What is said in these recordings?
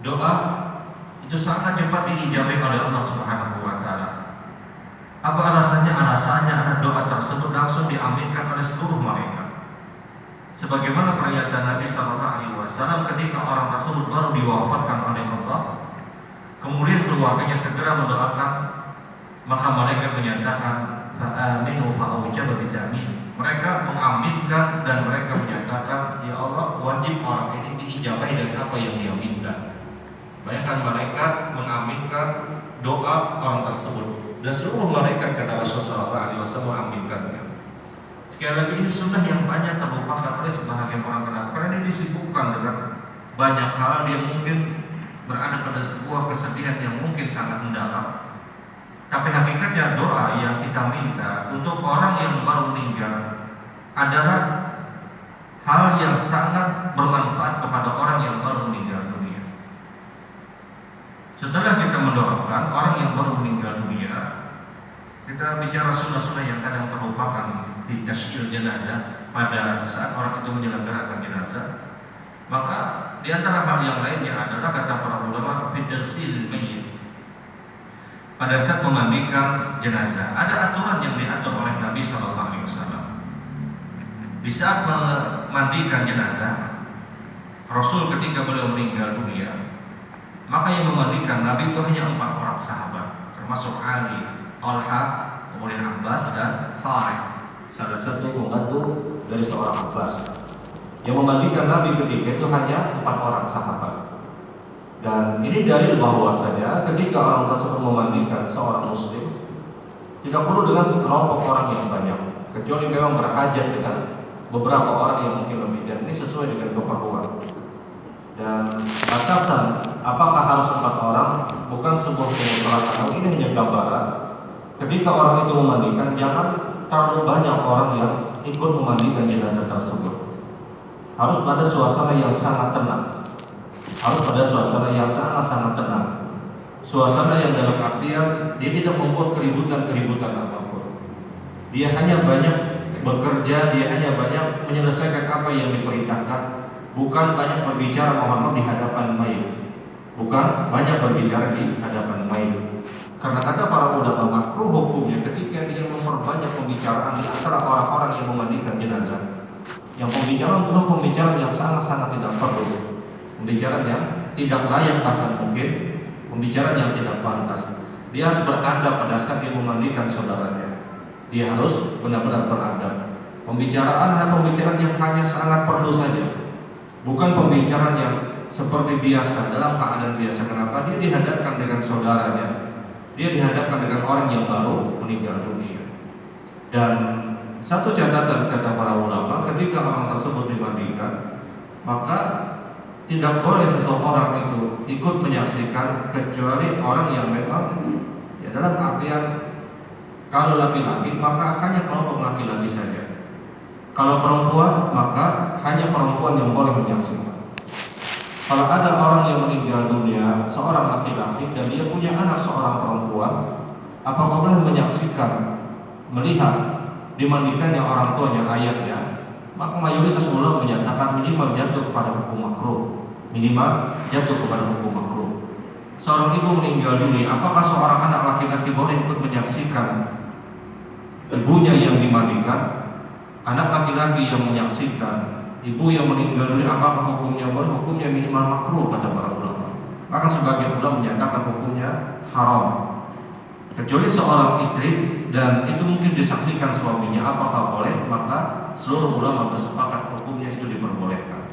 doa itu sangat cepat diijabahi oleh Allah Subhanahu wa taala. Apa alasannya? Alasannya adalah doa tersebut langsung diaminkan oleh seluruh malaikat. Sebagaimana pernyataan Nabi sallallahu alaihi wasallam ketika orang tersebut baru diwafatkan oleh Allah, kemudian keluarganya segera mendoakan, maka malaikat menyatakan fa'aminu fa'ujaba bijamin. Mereka mengaminkan dan mereka menyatakan, ya Allah, wajib orang ini diijabahi dari apa yang dia minta. Bayangkan malaikat mengaminkan doa orang tersebut, dan seluruh malaikat, kata Rasulullah SAW, mengaminkannya. Sekali lagi, ini sunnah yang banyak terlupakan oleh sebahagian orang. Karena dia disibukkan dengan banyak hal, dia mungkin berada pada sebuah kesedihan yang mungkin sangat mendalam. Tapi hakikatnya doa yang kita minta untuk orang yang baru meninggal adalah hal yang sangat bermanfaat kepada orang yang baru meninggal dunia. Setelah kita mendoakan orang yang baru meninggal dunia, kita bicara sunnah-sunnah yang kadang terlupakan di tasyil jenazah pada saat orang itu menyelenggarakan jenazah. Maka di antara hal yang lainnya adalah, kata para ulama, bidarsil mayyit. Pada saat memandikan jenazah, ada aturan yang diatur oleh Nabi sallallahu alaihi wasallam. Di saat memandikan jenazah, Rasul ketika beliau meninggal dunia, maka yang memandikan Nabi itu hanya 4 orang sahabat, termasuk Ali, Talha, kemudian Abbas dan Sa'id, salah satu pembantu dari seorang Abbas. Yang memandikan Nabi ketika itu hanya 4 orang sahabat. Dan ini dalil bahwasanya ketika orang tersebut memandikan seorang muslim, tidak perlu dengan sekelompok orang yang banyak, kecuali memang berhajat dengan beberapa orang yang mungkin lebih, dan ini sesuai dengan keperluan. Dan batasan apakah harus 4 orang bukan sebuah kemutlaqan. Ini hanya gambaran. Ketika orang itu memandikan, jangan terlalu banyak orang yang ikut memandikan jenazah tersebut. Harus pada suasana yang sangat tenang. Harus pada suasana yang sangat-sangat tenang. Suasana yang dalam artian dia tidak membuat keributan apapun. Dia hanya banyak bekerja, dia hanya banyak menyelesaikan apa yang diperintahkan, bukan banyak berbicara Muhammad di hadapan mayit. Bukan banyak berbicara di hadapan mayit. Karena kata para ulama, makruh hukumnya ketika dia memperbanyak pembicaraan di antara orang-orang yang memandikan jenazah. Yang pembicaraan yang sangat-sangat tidak perlu. Pembicaraan yang tidak layak, bahkan mungkin pembicaraan yang tidak pantas. Dia harus beradab pada saat dia memandikan saudaranya. Dia harus benar-benar beradab. Pembicaraan yang hanya sangat perlu saja, bukan pembicaraan yang seperti biasa, dalam keadaan biasa. Kenapa? Dia dihadapkan dengan saudaranya, dia dihadapkan dengan orang yang baru meninggal dunia. Dan satu catatan, kata para ulama, ketika orang tersebut dimandikan, maka tidak boleh seseorang itu ikut menyaksikan kecuali orang yang memang, ya dalam artian, kalau laki-laki maka hanya kelompok laki-laki saja. Kalau perempuan maka hanya perempuan yang boleh menyaksikan. Kalau ada orang yang meninggal dunia, seorang laki-laki, dan dia punya anak seorang perempuan, apakah boleh menyaksikan, melihat dimandikannya orang tuanya, ayahnya? Maka mayoritas ulama menyatakan minimal jatuh kepada hukum makruh. Minimal jatuh kepada hukum makruh. Seorang ibu meninggal dunia, apakah seorang anak laki-laki boleh ikut menyaksikan ibunya yang dimandikan? Anak laki-laki yang menyaksikan ibu yang meninggal dunia, apakah hukumnya boleh? Hukumnya minimal makruh, kata para ulama. Bahkan sebagian ulama menyatakan hukumnya haram, kecuali seorang istri dan itu mungkin disaksikan suaminya, apakah boleh? Maka seluruh ulama bersepakat hukumnya itu diperbolehkan.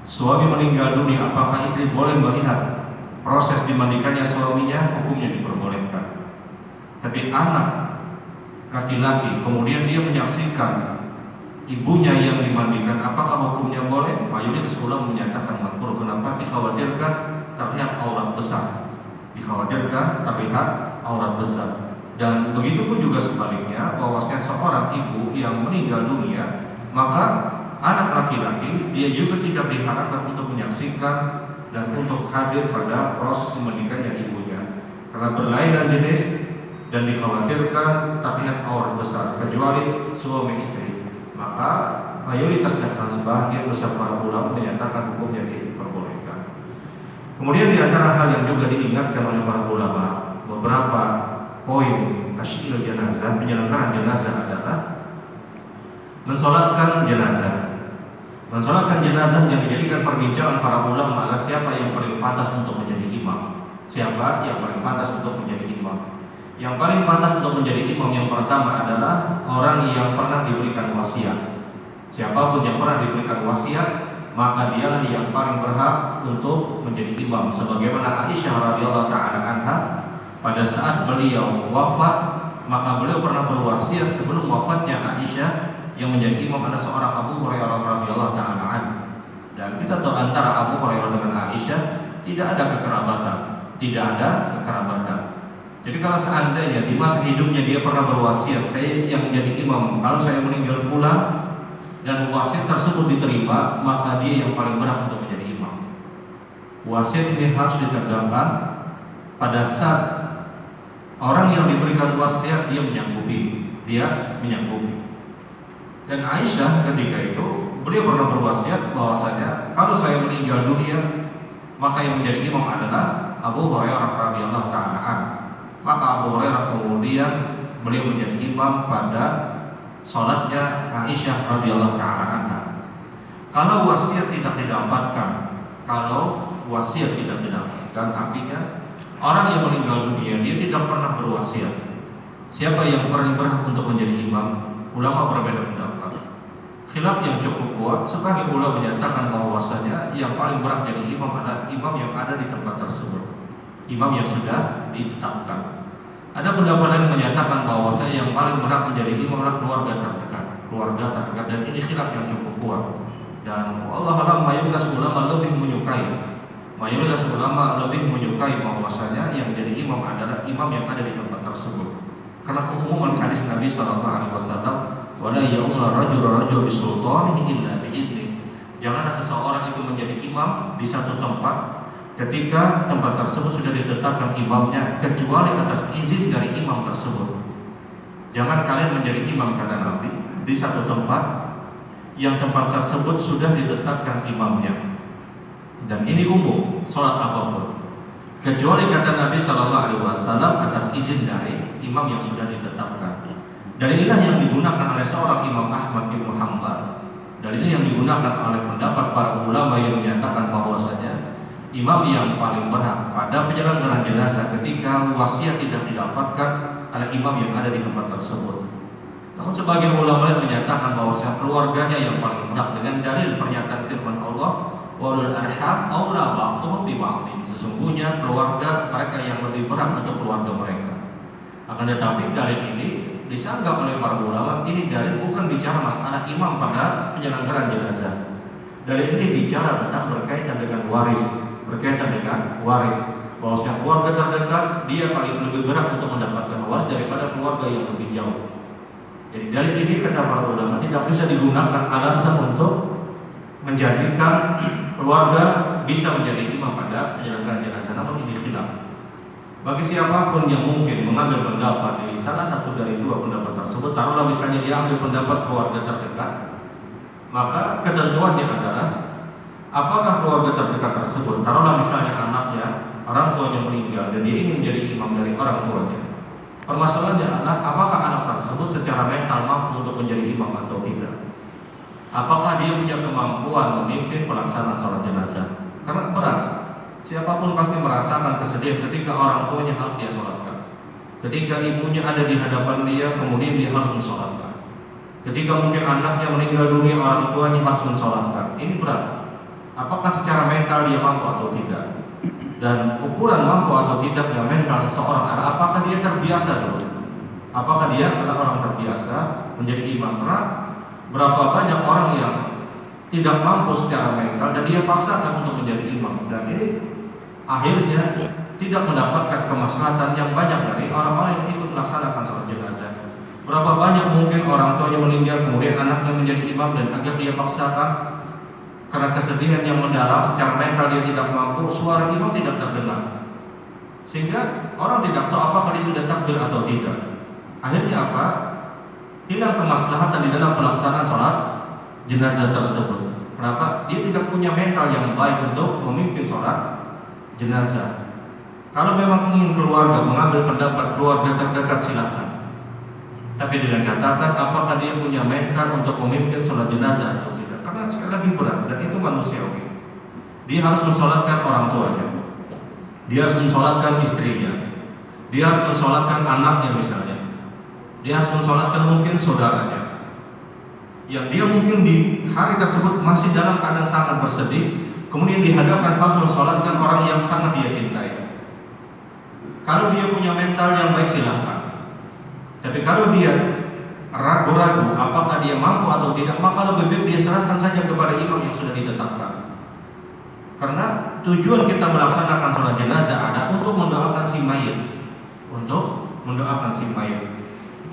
Suami meninggal dunia, apakah istri boleh melihat proses dimandikannya suaminya? Hukumnya diperbolehkan. Tapi anak laki-laki kemudian dia menyaksikan ibunya yang dimandikan, apakah hukumnya boleh? Mayoritas ulama menyatakan makruh. Kenapa? Dikhawatirkan terlihat aurat besar. Dikhawatirkan terlihat aurat besar. Dan begitu pun juga sebaliknya, bahwasanya seorang ibu yang meninggal dunia, maka anak laki-laki dia juga tidak diharapkan untuk menyaksikan dan untuk hadir pada proses memandikannya ibunya, karena berlainan jenis dan dikhawatirkan terlihat aurat besar, kecuali suami istri. Maka mayoritas dan sebagian besar para ulama menyatakan hukumnya diperbolehkan. Kemudian di antara hal yang juga diingatkan oleh para ulama, beberapa poin tasyil jenazah, penyelenggaraan jenazah adalah mensolatkan jenazah. Mensolatkan jenazah yang dijadikan perbincangan para ulama adalah siapa yang paling pantas untuk menjadi imam. Siapa yang paling pantas untuk menjadi imam? Yang paling pantas untuk menjadi imam yang pertama adalah orang yang pernah diberikan wasiat. Siapapun yang pernah diberikan wasiat, maka dialah yang paling berhak untuk menjadi imam. Sebagaimana Aisyah radhiyallahu taala anha pada saat beliau wafat, maka beliau pernah berwasiat sebelum wafatnya Aisyah yang menjadi imam adalah seorang Abu Hurairah radhiyallahu taala anhu. Dan kita tahu antara Abu Hurairah dengan Aisyah tidak ada kekerabatan, tidak ada kekerabatan. Jadi kalau seandainya di masa hidupnya dia pernah berwasiat, saya yang menjadi imam, kalau saya meninggal fulan dan wasiat tersebut diterima, maka dia yang paling berhak untuk menjadi imam. Wasiat ini harus ditegakkan pada saat orang yang diberikan wasiat dia menyanggupi. Dan Aisyah ketika itu beliau pernah berwasiat bahwasanya kalau saya meninggal dunia, maka yang menjadi imam adalah Abu Hurairah radhiyallahu taala anhu. Maka Abu Hurairah kemudian beliau menjadi imam pada salatnya Aisyah radhiyallahu taala anha. Kalau wasiat tidak didapatkan, artinya orang yang meninggal dunia dia tidak pernah berwasiat. Siapa yang paling berhak untuk menjadi imam? Ulama berbeda pendapat. Khilaf yang cukup kuat, sebagian ulama menyatakan bahwasanya yang paling berhak jadi imam adalah imam yang ada di tempat tersebut, imam yang sudah ditetapkan. Ada pendapat lain menyatakan bahwasanya yang paling berhak menjadi imam adalah keluarga terdekat, dan ini khilaf yang cukup kuat. Dan Allah alam mayoritas ulama lebih menyukai bahwasanya yang menjadi imam adalah imam yang ada di tempat tersebut. Karena keumuman hadis Nabi sallallahu alaihi wasallam, wala ya'umul rajul bisultanihi illa bi'izni. Janganlah seseorang itu menjadi imam di satu tempat ketika tempat tersebut sudah ditetapkan imamnya, kecuali atas izin dari imam tersebut. Jangan kalian menjadi imam, kata Nabi, di satu tempat yang tempat tersebut sudah ditetapkan imamnya. Dan ini umum, sholat apapun, kecuali kata Nabi sallallahu alaihi wasallam atas izin dari imam yang sudah ditetapkan. Dan inilah yang digunakan oleh seorang Imam Ahmad bin Hanbal. Dan ini yang digunakan oleh pendapat para ulama yang menyatakan bahwasanya imam yang paling berhak pada penyelenggaraan jenazah ketika wasiat tidak didapatkan adalah imam yang ada di tempat tersebut. Namun sebagian ulama yang menyatakan bahwasanya keluarganya yang paling berhak dengan dalil pernyataan firman Allah, walul arham aula ba'dhum bi ba'dhin. Sesungguhnya keluarga mereka yang lebih berhak untuk keluarga mereka. Akan tetapi dalil ini disanggah oleh para ulama, ini dalil bukan bicara masalah imam pada penyelenggaraan jenazah. Dalil ini bicara tentang berkaitan dengan waris, bahwasanya keluarga terdekat dia paling lebih berhak untuk mendapatkan waris daripada keluarga yang lebih jauh. Jadi dalil ini kata para ulama tidak bisa digunakan alasan untuk menjadikan keluarga bisa menjadi imam pada penyelenggaraan jenazah. Namun ini khilaf. Bagi siapapun yang mungkin mengambil pendapat dari salah satu dari dua pendapat tersebut, taruhlah misalnya dia ambil pendapat keluarga terdekat, maka ketentuannya adalah apakah keluarga terdekat tersebut, taruhlah misalnya anaknya, orang tuanya meninggal dan dia ingin menjadi imam dari orang tuanya. Permasalahannya adalah apakah anak tersebut secara mental mampu untuk menjadi imam atau tidak. Apakah dia punya kemampuan memimpin pelaksanaan sholat jenazah? Karena berat. Siapapun pasti merasakan kesedihan ketika orang tuanya harus dia sholatkan, ketika ibunya ada di hadapan dia kemudian dia harus mensholatkan, ketika mungkin anaknya meninggal dunia orang tuanya harus mensholatkan. Ini berat. Apakah secara mental dia mampu atau tidak? Dan ukuran mampu atau tidaknya mental seseorang adalah apakah dia terbiasa dulu, apakah dia adalah orang terbiasa menjadi imam. Karena berapa banyak orang yang tidak mampu secara mental dan dia paksakan untuk menjadi imam, dan ini akhirnya tidak mendapatkan kemaslahatan yang banyak dari orang-orang yang ikut melaksanakan sholat jenazah. Berapa banyak mungkin orang tuanya meninggal kemudian anaknya menjadi imam dan agar dia paksakan karena kesedihan yang mendalam, secara mental dia tidak mampu, suara imam tidak terdengar, sehingga orang tidak tahu apakah dia sudah takbir atau tidak. Akhirnya apa? Hilang kemaslahatan di dalam pelaksanaan sholat jenazah tersebut. Kenapa? Dia tidak punya mental yang baik untuk memimpin sholat jenazah. Kalau memang ingin keluarga mengambil pendapat keluarga terdekat, silakan. Tapi dengan catatan apakah dia punya mental untuk memimpin sholat jenazah atau tidak. Karena sekali lagi berat dan itu manusiawi. Dia harus mensolatkan orang tuanya, dia harus mensolatkan istrinya, dia harus mensolatkan anaknya misalnya, dia harus mensolatkan mungkin saudaranya, yang dia mungkin di hari tersebut masih dalam keadaan sangat bersedih, kemudian dihadapkan harus mensolatkan orang yang sangat dia cintai. Kalau dia punya mental yang baik silahkan. Tapi kalau dia ragu-ragu apakah dia mampu atau tidak, maka lebih baik dia serahkan saja kepada imam yang sudah ditetapkan. Karena tujuan kita melaksanakan sholat jenazah ada untuk mendoakan si mayit, untuk mendoakan si mayit.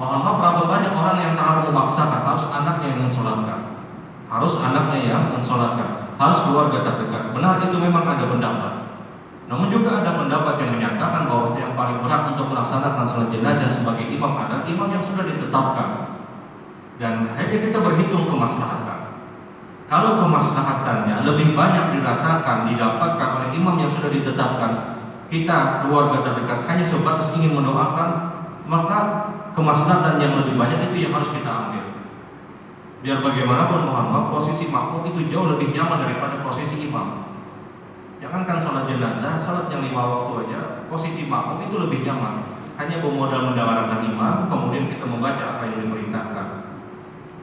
Mohon maaf, berapa banyak orang yang terlalu memaksakan harus anaknya yang mensolatkan, harus anaknya yang mensolatkan, harus keluarga terdekat. Benar, itu memang ada pendapat. Namun juga ada pendapat yang menyatakan bahwa yang paling berat untuk melaksanakan sholat jenazah sebagai imam adalah imam yang sudah ditetapkan. Dan akhirnya kita berhitung kemaslahatan. Kalau kemaslahatannya lebih banyak dirasakan, didapatkan oleh imam yang sudah ditetapkan, kita keluarga terdekat hanya sebatas ingin mendoakan, maka kemaslahatan yang lebih banyak itu yang harus kita ambil. Biar bagaimanapun mohon maaf, posisi makmum itu jauh lebih nyaman daripada posisi imam. Jangankan sholat jenazah, sholat yang 5 waktu aja, posisi makmum itu lebih nyaman. Hanya bermodal mendahulukan imam, kemudian kita membaca apa yang diperintahkan.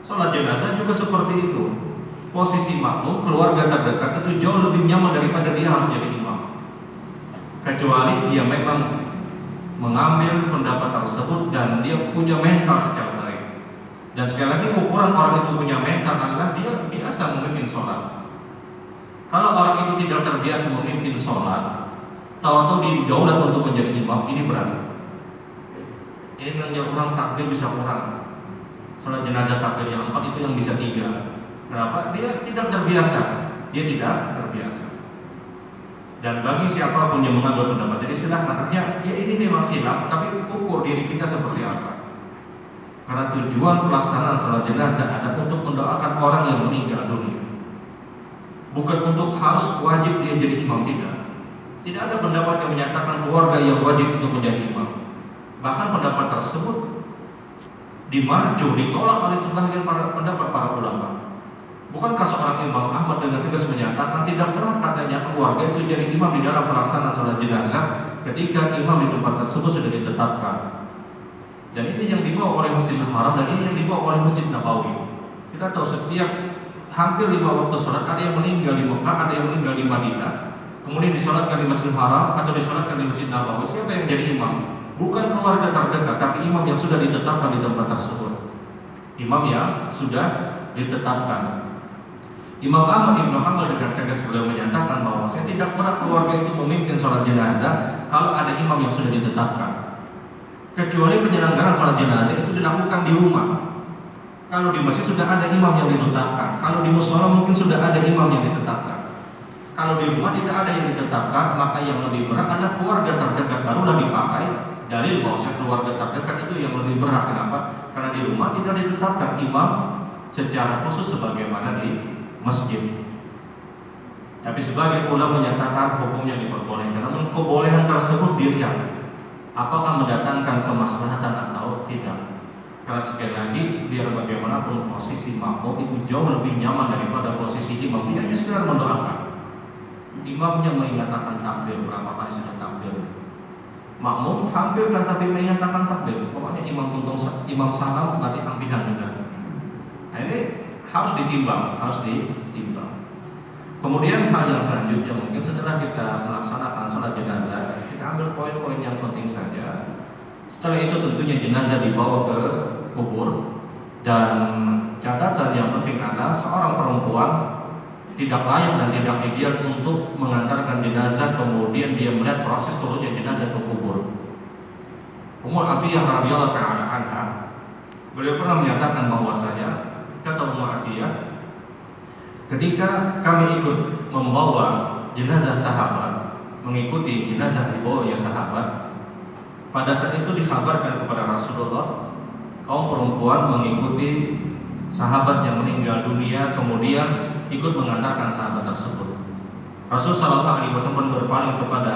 Sholat jenazah juga seperti itu. Posisi makmum, keluarga terdekat itu jauh lebih nyaman daripada dia harus jadi imam. Kecuali dia memang mengambil pendapat tersebut dan dia punya mental secara baik. Dan sekali lagi ukuran orang itu punya mental adalah dia biasa memimpin sholat. Kalau orang itu tidak terbiasa memimpin sholat, tahu-tahu dia didaulat untuk menjadi imam, ini berat. Ini menjadi orang takbir bisa kurang. Sholat jenazah takbir yang 4 itu yang bisa 3. Kenapa? Dia tidak terbiasa. Dia tidak terbiasa. Dan bagi siapapun yang mengambil pendapat, jadi silahkan. Artinya, ya ini memang khilaf, tapi ukur diri kita seperti apa. Karena tujuan pelaksanaan salat jenazah adalah untuk mendoakan orang yang meninggal dunia. Bukan untuk harus wajib dia jadi imam, tidak. Tidak ada pendapat yang menyatakan keluarga yang wajib untuk menjadi imam. Bahkan pendapat tersebut dimarju, ditolak oleh sebagian pendapat para ulama. Bukankah seorang Imam Ahmad dengan tegas menyatakan tidak pernah katanya keluarga itu jadi imam di dalam pelaksanaan salat jenazah ketika imam di tempat tersebut sudah ditetapkan. Dan ini yang dibawa oleh Masjidil Haram dan ini yang dibawa oleh Masjid Nabawi. Kita tahu setiap hampir 5 waktu salat ada yang meninggal di Mekah, ada yang meninggal di Madinah, kemudian disolatkan di Masjidil Haram atau disolatkan di Masjid Nabawi. Siapa yang jadi imam? Bukan keluarga terdekat, tapi imam yang sudah ditetapkan di tempat tersebut. Imam yang sudah ditetapkan. Imam Ahmad Ibn Hanbal dengan tegas beliau menyatakan bahwa tidak pernah keluarga itu memimpin sholat jenazah kalau ada imam yang sudah ditetapkan. Kecuali penyelenggaraan sholat jenazah itu dilakukan di rumah. Kalau di masjid sudah ada imam yang ditetapkan, kalau di mushola mungkin sudah ada imam yang ditetapkan. Kalau di rumah tidak ada yang ditetapkan, maka yang lebih berat adalah keluarga terdekat, barulah dipakai dalil bahwa keluarga terdekat itu yang lebih berat. Kenapa? Karena di rumah tidak ditetapkan imam secara khusus sebagaimana di masjid. Tapi sebagian ulama menyatakan hukumnya diperbolehkan. Namun kebolehan tersebut dilihat apakah mendatangkan kemaslahatan atau tidak. Karena sekali lagi biar bagaimanapun posisi makmum itu jauh lebih nyaman daripada posisi imam. Dia hanya sekedar mendoakan. Imamnya menyatakan takbir, berapa kali sudah takbir. Makmum hampir tapi menyatakan takbir. Pokoknya imam salam berarti ambihan juga. Nah ini harus ditimbang. Kemudian hal yang selanjutnya mungkin setelah kita melaksanakan salat jenazah, kita ambil poin-poin yang penting saja. Setelah itu tentunya jenazah dibawa ke kubur dan catatan yang penting adalah seorang perempuan tidak layak dan tidak ideal untuk mengantarkan jenazah kemudian dia melihat proses turunnya jenazah ke kubur. Ummu Atiyah radhiyallahu ta'ala anha beliau pernah menyatakan bahwasanya kata Ummu Atiyah, ketika kami ikut membawa jenazah sahabat, mengikuti jenazah dibawanya sahabat, pada saat itu dikabarkan kepada Rasulullah, kaum perempuan mengikuti sahabat yang meninggal dunia kemudian ikut mengantarkan sahabat tersebut. Rasul Shallallahu Alaihi Wasallam berpaling kepada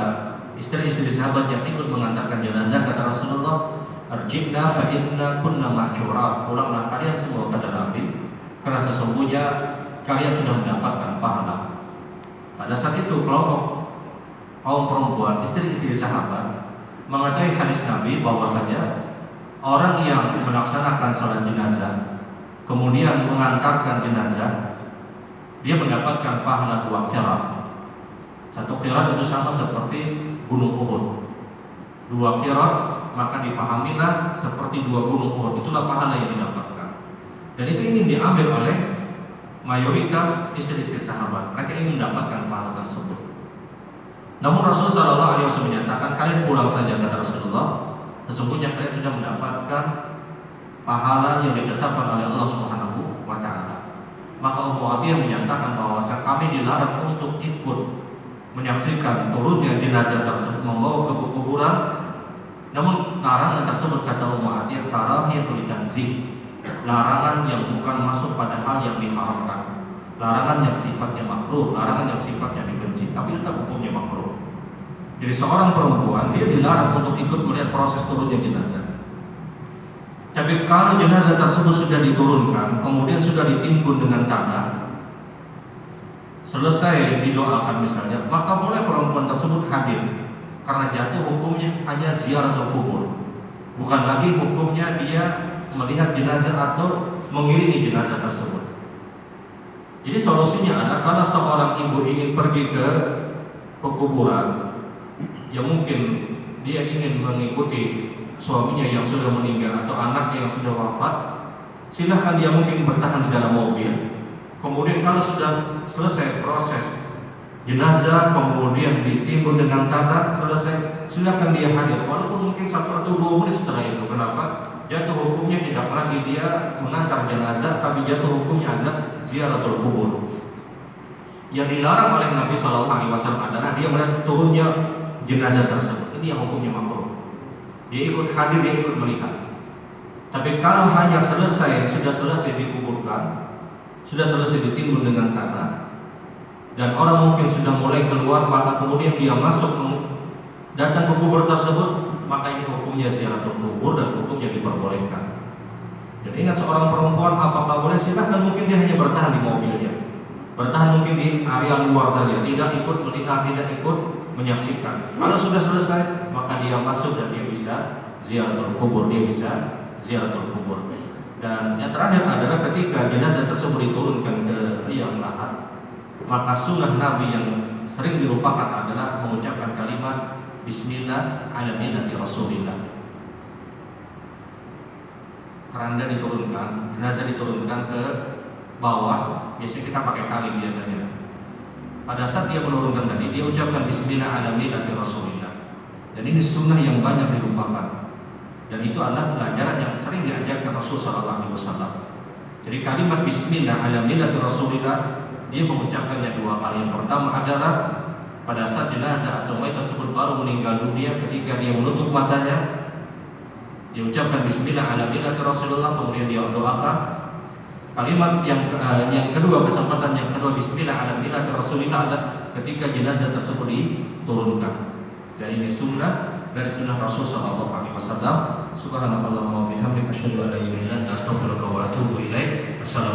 istri-istri sahabat yang ikut mengantarkan jenazah. Kata Rasulullah, "Arjibna fa inna kunna ma'jurat." Pulanglah kalian semua, kata Nabi, karena sesungguhnya kalian sudah mendapatkan pahala. Pada saat itu kelompok kaum perempuan, istri-istri sahabat, mengetahui hadis Nabi bahwasanya orang yang melaksanakan salat jenazah kemudian mengantarkan jenazah, dia mendapatkan pahala 2 qirat. 1 qirat itu sama seperti gunung Uhud. 2 qirat maka dipahamilah seperti 2 gunung Uhud. Itulah pahala yang didapatkan. Dan itu ingin diambil oleh mayoritas istri-istri sahabat. Mereka ingin mendapatkan pahala tersebut. Namun Rasul Shallallahu Alaihi Wasallam menyatakan, kalian pulang saja, kata Rasulullah. Sesungguhnya kalian sudah mendapatkan pahala yang ditetapkan oleh Allah Subhanahu wa Ta'ala. Maka Ummu Atiyah menyatakan bahwa kami dilarang untuk ikut menyaksikan turunnya jenazah tersebut membawa ke kuburan. Namun larangan tersebut, kata Ummu Atiyah, karahiyatul tanzih, larangan yang bukan masuk pada hal yang diharamkan, larangan yang sifatnya makruh, larangan yang sifatnya dibenci, tapi tetap hukumnya makruh. Jadi seorang perempuan dia dilarang untuk ikut melihat proses turunnya jenazah. Tapi kalau jenazah tersebut sudah diturunkan, kemudian sudah ditimbun dengan tanah, selesai didoakan misalnya, maka boleh perempuan tersebut hadir. Karena jatuh hukumnya hanya ziaratul kubur, bukan lagi hukumnya dia melihat jenazah atau mengiringi jenazah tersebut. Jadi solusinya adalah kalau seorang ibu ingin pergi ke kuburan, ya mungkin dia ingin mengikuti suaminya yang sudah meninggal atau anaknya yang sudah wafat, silahkan dia mungkin bertahan di dalam mobil. Kemudian kalau sudah selesai proses jenazah, kemudian ditimbun dengan tanah, selesai, silahkan dia hadir, walaupun mungkin 1 atau 2 menit setelah itu. Kenapa? Jatuh hukumnya tidak lagi dia mengantar jenazah, tapi jatuh hukumnya adalah ziaratul kubur. Yang dilarang oleh Nabi Shallallahu Alaihi Wasallam adalah dia melihat turunnya jenazah tersebut. Ini yang hukumnya makruh. Dia ikut hadir, dia ikut melihat. Tapi kalau hanya sudah selesai dikuburkan, sudah selesai ditimbun dengan tanah, dan orang mungkin sudah mulai keluar, maka kemudian dia masuk datang ke kubur tersebut, maka ini hukumnya ziaratul kubur dan hukumnya diperbolehkan. Jadi ingat, seorang perempuan apakah boleh? Silahkan, mungkin dia hanya bertahan di mobilnya, bertahan mungkin di area luar saja, tidak ikut melihat, tidak ikut menyaksikan. Kalau sudah selesai, maka dia masuk dan dia bisa ziaratul kubur, dia bisa ziaratul kubur. Dan yang terakhir adalah ketika jenazah tersebut diturunkan ke liang lahat, maka sunnah Nabi yang sering dilupakan adalah mengucapkan kalimat Bismillah ala millati Rasulillah. Keranda diturunkan, jenazah diturunkan ke bawah, biasanya kita pakai tali biasanya. Pada saat dia menurunkan tadi, dia ucapkan Bismillah ala millati Rasulillah. Dan ini sunnah yang banyak dilupakan. Dan itu adalah pelajaran yang sering diajarkan Rasul Sallallahu Alaihi Wasallam. Jadi kalimat Bismillah ala millati Rasulillah, dia mengucapkannya 2 kali. Yang pertama adalah pada saat jenazah atau mayat tersebut baru meninggal dunia, ketika dia menutup matanya, dia ucapkan Bismillah ala millati Rasulullah, kemudian dia doakan. Kalimat yang kedua, kesempatan yang kedua Bismillah ala millati Rasulillah adalah ketika jenazah tersebut diturunkan. Dan ini sunnah dari sunnah Rasul Sallallahu Alaihi Wasallam. Subhanallahumma wa bihamdika asyhadu an la ilaha illa anta astaghfiruka wa atubu ilaik.